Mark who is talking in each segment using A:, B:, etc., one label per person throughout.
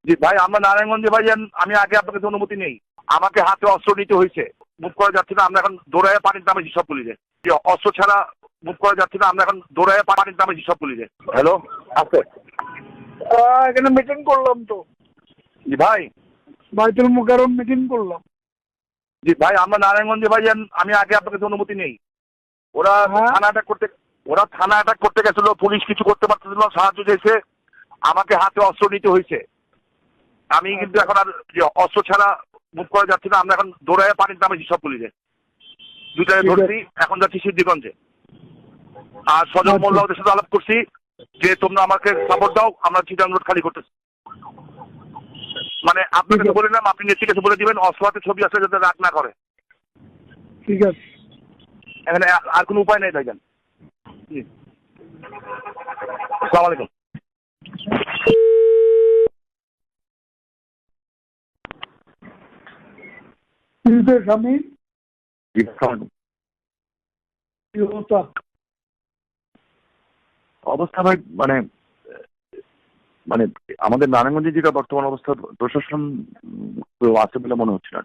A: জি ভাই, আমরা নারায়ণগঞ্জে ভাই আমি আগে আপনার কাছে অনুমতি নেই। আমাকে হাতে অস্ত্র নিতে হয়েছে, মুভ করা যাচ্ছে না। আমরা এখন দৌড়ায় পানির দামে সব পুলিশে যে অস্ত্র ছাড়া মুভ করা যাচ্ছে না। আমরা এখন দৌড়ায় পানির দামে সব পুলিশে। হ্যালো, আছে
B: এখানে মিটিং করলাম তো,
A: জি ভাই।
B: বাইতুল মুকাররম মিটিং করলাম।
A: জি ভাই, আমরা নারায়ণগঞ্জে ভাই আমি আগে আপনার কাছে অনুমতি নেই। ওরা
B: হ্যাঁ।
A: থানা অ্যাটাক করতে গেছিল, পুলিশ কিছু করতে পারতেছিল না, সাহায্য চাইছে। আমাকে হাতে অস্ত্র নিতে হয়েছে। আমি কিন্তু এখন আর অস্ত্র ছাড়া মুভ করা যাচ্ছে না। আমরা এখন দৌড়ায় পানির দামে সব পুলিশে দুটায়
B: ঠিক আছে।
A: ধরছি, এখন যাচ্ছি সিদ্ধিগঞ্জে। আর সজল মোল্লা ওদের সাথে আলাপ করছি যে তোমরা আমাকে সাপোর্ট দাও, আমরা চিটাং রোড খালি করতেছি। মানে আপনার কাছে বলে নিলাম, আপনি নেত্রীর কাছে বলে দিবেন অস্ত্র হাতে ছবি আসলে যাতে রাগ না করে।
B: ঠিক আছে।
A: এখানে আর কোনো উপায় নেই ভাইজান। জি, আসসালামু আলাইকুম।
B: স্বামী
A: জি, আসসালামু
B: কি অবস্থা?
A: অবস্থা ভাই মানে মানে আমাদের নারায়ণগঞ্জে যেটা বর্তমান অবস্থা, প্রশাসন কেউ আছে বলে মনে হচ্ছে না।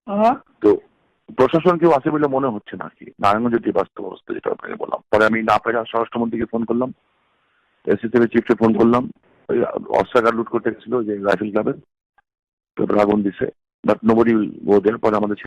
B: হ্যাঁ,
A: তো প্রশাসন কেউ আছে বলে মনে হচ্ছে না আর কি, নারায়ণগঞ্জের যে বাস্তব অবস্থা যেটা আপনাকে বললাম। পরে আমি না পেরে স্বরাষ্ট্রমন্ত্রীকে ফোন করলাম, এসিসিবি চিফকে ফোন করলাম। ওই অস্ত্রাগার লুট করতে গেছিল যে রাইফেল ক্লাবের, আগুন দিছে, বাট নোবডি গো দেয়ার। পরে আমাদের